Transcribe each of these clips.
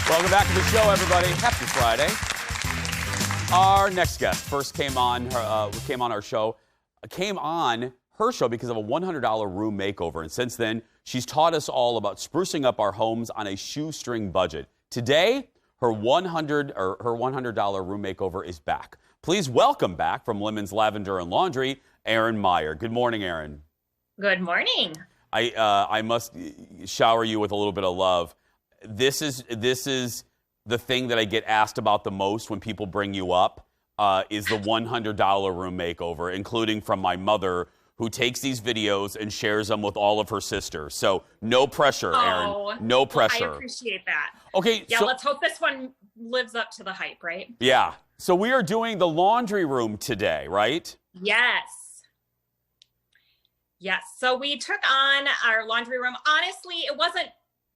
Welcome back to the show, everybody. Happy Friday. Our next guest first came on her show because of a $100 room makeover, and since then she's taught us all about sprucing up our homes on a shoestring budget. Today, her $100 room makeover is back. Please welcome back from Lemons, Lavender, and Laundry, Erin Meyer. Good morning, Erin. Good morning. I must shower you with a little bit of love. This is the thing that I get asked about the most when people bring you up, is the $100 room makeover, including from my mother, who takes these videos and shares them with all of her sisters. So no pressure, Erin. No pressure. Well, I appreciate that. Okay. Yeah, let's hope this one lives up to the hype, right? Yeah. So we are doing the laundry room today, right? Yes. Yes. So we took on our laundry room. Honestly, it wasn't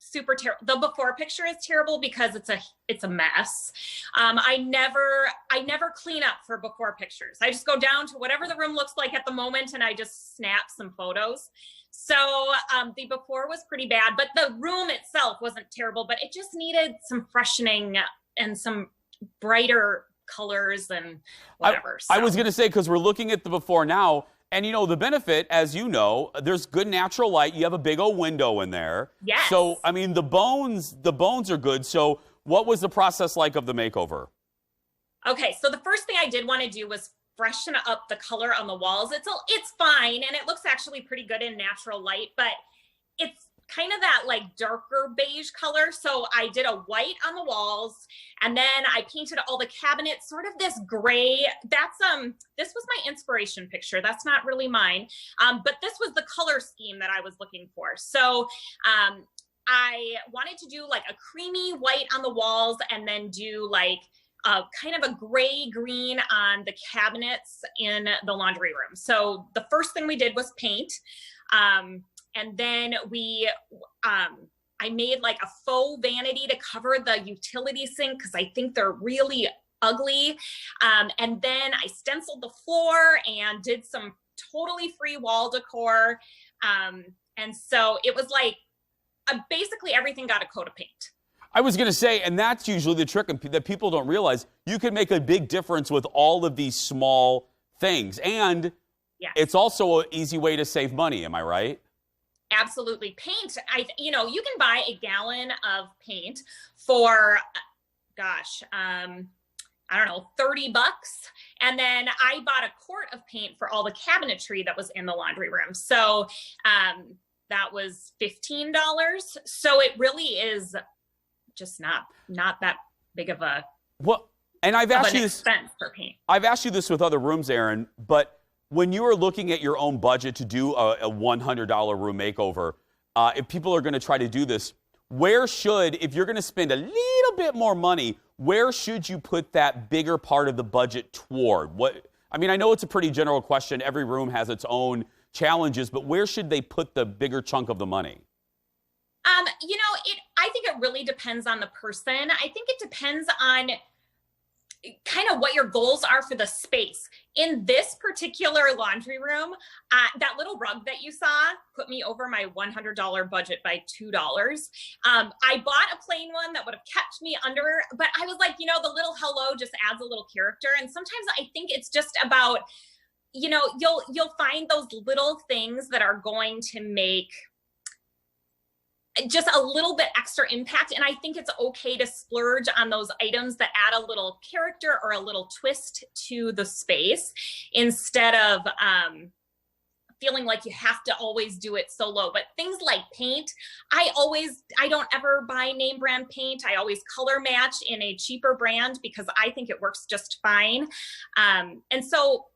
super terrible. The before picture is terrible because it's a mess. I never clean up for before pictures. I just go down to whatever the room looks like at the moment and I just snap some photos. So the before was pretty bad, but the room itself wasn't terrible, but it just needed some freshening and some brighter colors and whatever. I was going to say, because we're looking at the before now, and, you know, the benefit, as you know, there's good natural light. You have a big old window in there. Yes. So, I mean, the bones are good. So what was the process like of the makeover? Okay, so the first thing I did want to do was freshen up the color on the walls. It's fine, and it looks actually pretty good in natural light, but it's kind of that like darker beige color. So I did a white on the walls, and then I painted all the cabinets sort of this gray. That's this was my inspiration picture. That's not really mine. But this was the color scheme that I was looking for. So I wanted to do like a creamy white on the walls and then do like kind of a gray green on the cabinets in the laundry room. So the first thing we did was paint. And then I made like a faux vanity to cover the utility sink because I think they're really ugly. And then I stenciled the floor and did some totally free wall decor. And so it was like basically everything got a coat of paint. I was going to say, and that's usually the trick that people don't realize. You can make a big difference with all of these small things. And It's also an easy way to save money. Am I right? Absolutely. Paint, you can buy a gallon of paint for, I don't know, $30. And then I bought a quart of paint for all the cabinetry that was in the laundry room. So that was $15. So it really is just not that big of a and I've asked you expense for paint. I've asked you this with other rooms, Erin, but when you are looking at your own budget to do a $100 room makeover, if people are going to try to do this, if you're going to spend a little bit more money, where should you put that bigger part of the budget toward? I know it's a pretty general question. Every room has its own challenges, but where should they put the bigger chunk of the money? I think it really depends on the person. I think it depends on kind of what your goals are for the space. In this particular laundry room, that little rug that you saw put me over my $100 budget by $2. I bought a plain one that would have kept me under, but I was like, the little hello just adds a little character. And sometimes I think it's just about, you'll find those little things that are going to make just a little bit extra impact. And I think it's okay to splurge on those items that add a little character or a little twist to the space instead of feeling like you have to always do it so low. But things like paint, I don't ever buy name brand paint. I always color match in a cheaper brand because I think it works just fine. And so,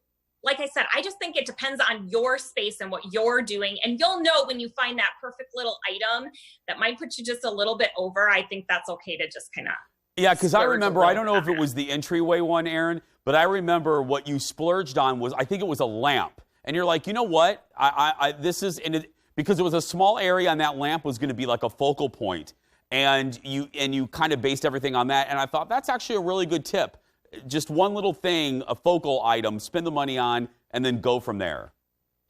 like I said, I just think it depends on your space and what you're doing. And you'll know when you find that perfect little item that might put you just a little bit over. I think that's okay to just kind of. Yeah, because I remember, I don't know if it was the entryway one, Erin, but I remember what you splurged on was, I think it was a lamp. And you're like, you know what? Because it was a small area and that lamp was going to be like a focal point. And you kind of based everything on that. And I thought that's actually a really good tip. Just one little thing, a focal item, spend the money on, and then go from there.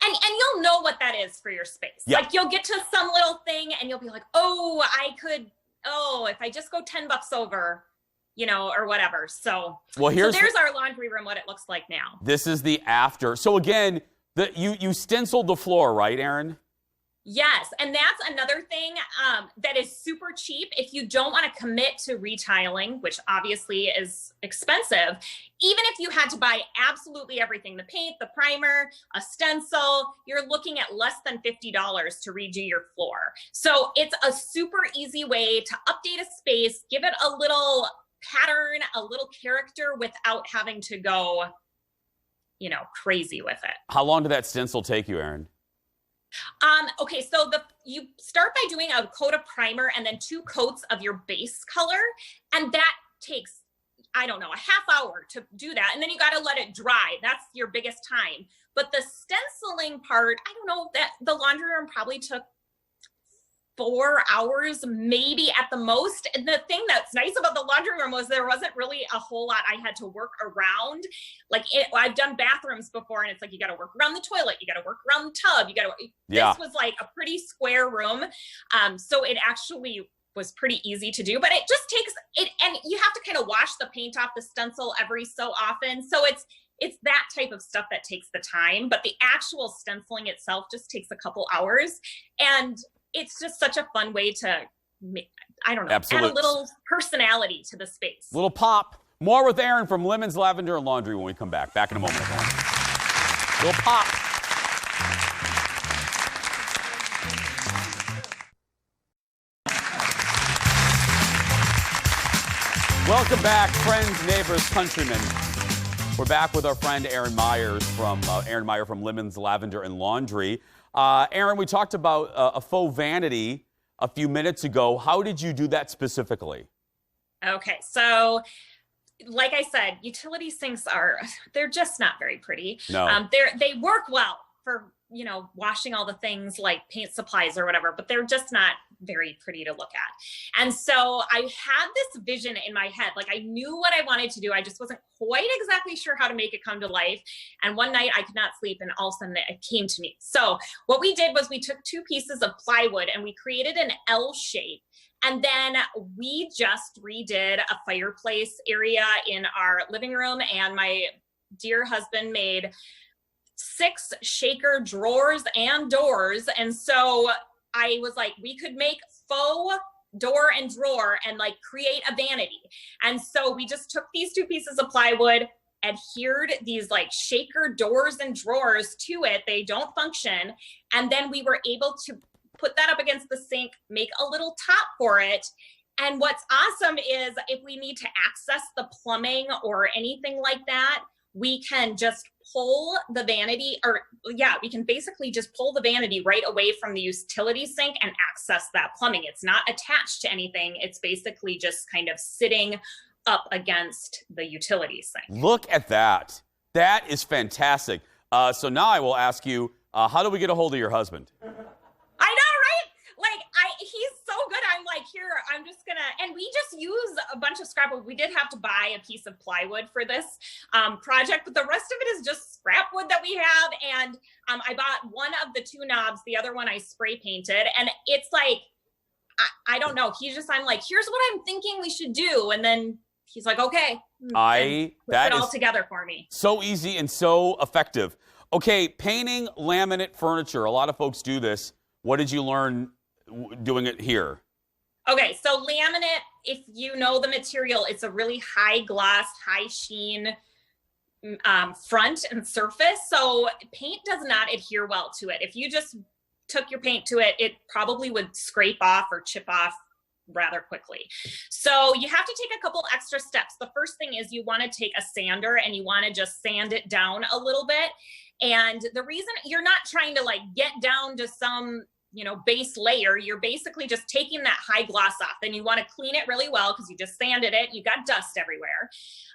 And you'll know what that is for your space. Yeah. Like you'll get to some little thing and you'll be like, oh, I could oh, if I just go $10 over, or whatever. So, well, there's our laundry room, what it looks like now. This is the after. So again, you stenciled the floor, right, Erin? Yes, and that's another thing that is super cheap. If you don't want to commit to retiling, which obviously is expensive, even if you had to buy absolutely everything, the paint, the primer, a stencil, you're looking at less than $50 to redo your floor. So it's a super easy way to update a space, give it a little pattern, a little character without having to go, crazy with it. How long did that stencil take you, Erin? Okay, so you start by doing a coat of primer and then 2 coats of your base color, and that takes, I don't know, a half hour to do that, and then you got to let it dry. That's your biggest time. But the stenciling part, I don't know, that the laundry room probably took 4 hours, maybe at the most. And the thing that's nice about the laundry room was there wasn't really a whole lot I had to work around. I've done bathrooms before, and it's like, you got to work around the toilet, you got to work around the tub, this was like a pretty square room. So it actually was pretty easy to do, but it just takes it, and you have to kind of wash the paint off the stencil every so often. So it's that type of stuff that takes the time, but the actual stenciling itself just takes a couple hours. And it's just such a fun way to, I don't know, add a little personality to the space. Little pop. More with Erin from Lemons, Lavender, and Laundry when we come back. Back in a moment. Little pop. Welcome back, friends, neighbors, countrymen. We're back with our friend Erin Meyer from Lemons, Lavender, and Laundry. Erin, we talked about a faux vanity a few minutes ago. How did you do that specifically? Okay, so like I said, utility sinks they're just not very pretty. No. They work well for, washing all the things like paint supplies or whatever, but they're just not very pretty to look at. And so I had this vision in my head, like I knew what I wanted to do. I just wasn't quite exactly sure how to make it come to life. And one night I could not sleep, and all of a sudden it came to me. So what we did was we took 2 pieces of plywood and we created an L shape. And then we just redid a fireplace area in our living room, and my dear husband made 6 shaker drawers and doors. And so I was like, we could make faux door and drawer and create a vanity. And so we just took these 2 pieces of plywood, adhered these shaker doors and drawers to it. They don't function. And then we were able to put that up against the sink, make a little top for it. And what's awesome is if we need to access the plumbing or anything like that, we can just pull the vanity, we can basically just pull the vanity right away from the utility sink and access that plumbing. It's not attached to anything. It's basically just kind of sitting up against the utility sink. Look at that. That is fantastic. So now I will ask you, how do we get a hold of your husband? I know, right? He's so good. I'm like, here, I'm just gonna, and we just use a bunch of scrap wood. We did have to buy a piece of plywood for this project, but the rest of it is just scrap wood that we have. And I bought one of the 2 knobs, the other one I spray painted. And it's like, I don't know. I'm like, here's what I'm thinking we should do. And then he's like, okay. That is all together for me. So easy and so effective. Okay, painting laminate furniture. A lot of folks do this. What did you learn doing it here? Okay, so laminate, if you know the material, it's a really high gloss, high sheen front and surface. So paint does not adhere well to it. If you just took your paint to it, it probably would scrape off or chip off rather quickly. So you have to take a couple extra steps. The first thing is you want to take a sander and you want to just sand it down a little bit. And the reason you're not trying to get down to some base layer, you're basically just taking that high gloss off. Then you want to clean it really well because you just sanded it. You got dust everywhere.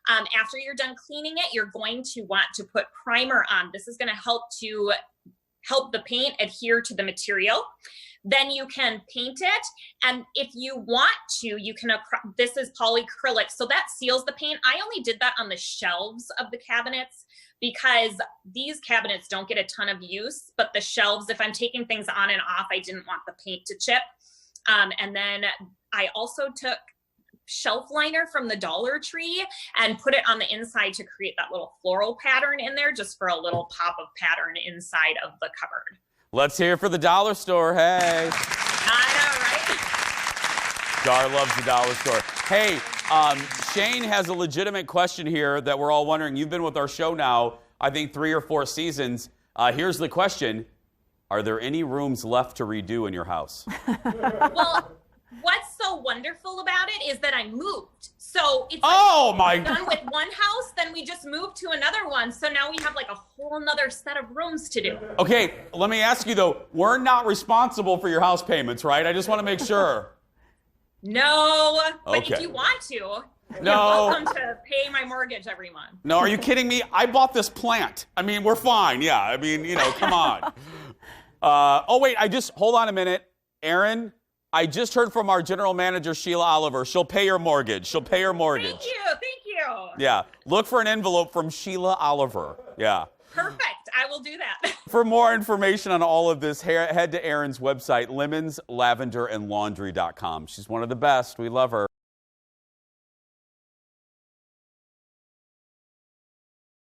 After you're done cleaning it, you're going to want to put primer on. This is going to help the paint adhere to the material. Then you can paint it. And if you want to, you can, this is polyacrylic, so that seals the paint. I only did that on the shelves of the cabinets because these cabinets don't get a ton of use, but the shelves, if I'm taking things on and off, I didn't want the paint to chip. And then I also took shelf liner from the Dollar Tree and put it on the inside to create that little floral pattern in there, just for a little pop of pattern inside of the cupboard. Let's hear it for the dollar store. Hey. I know, right? Dar loves the dollar store. Hey, Shane has a legitimate question here that we're all wondering. You've been with our show now, I think 3 or 4 seasons. Here's the question. Are there any rooms left to redo in your house? Well, what's so wonderful about it is that I moved. So it's done with one house, then we just moved to another one. So now we have like a whole nother set of rooms to do. Okay, let me ask you though, we're not responsible for your house payments, right? I just want to make sure. No, but Okay. if you want to, you're No. welcome to pay my mortgage every month. No, are you kidding me? I bought this plant. I mean, we're fine. Yeah, I mean, come on. Hold on a minute. Erin, I just heard from our general manager, Sheila Oliver. She'll pay your mortgage. Thank you. Yeah, look for an envelope from Sheila Oliver. Yeah. Perfect. I will do that. For more information on all of this, head to Erin's website, lemonslavenderandlaundry.com. She's one of the best. We love her.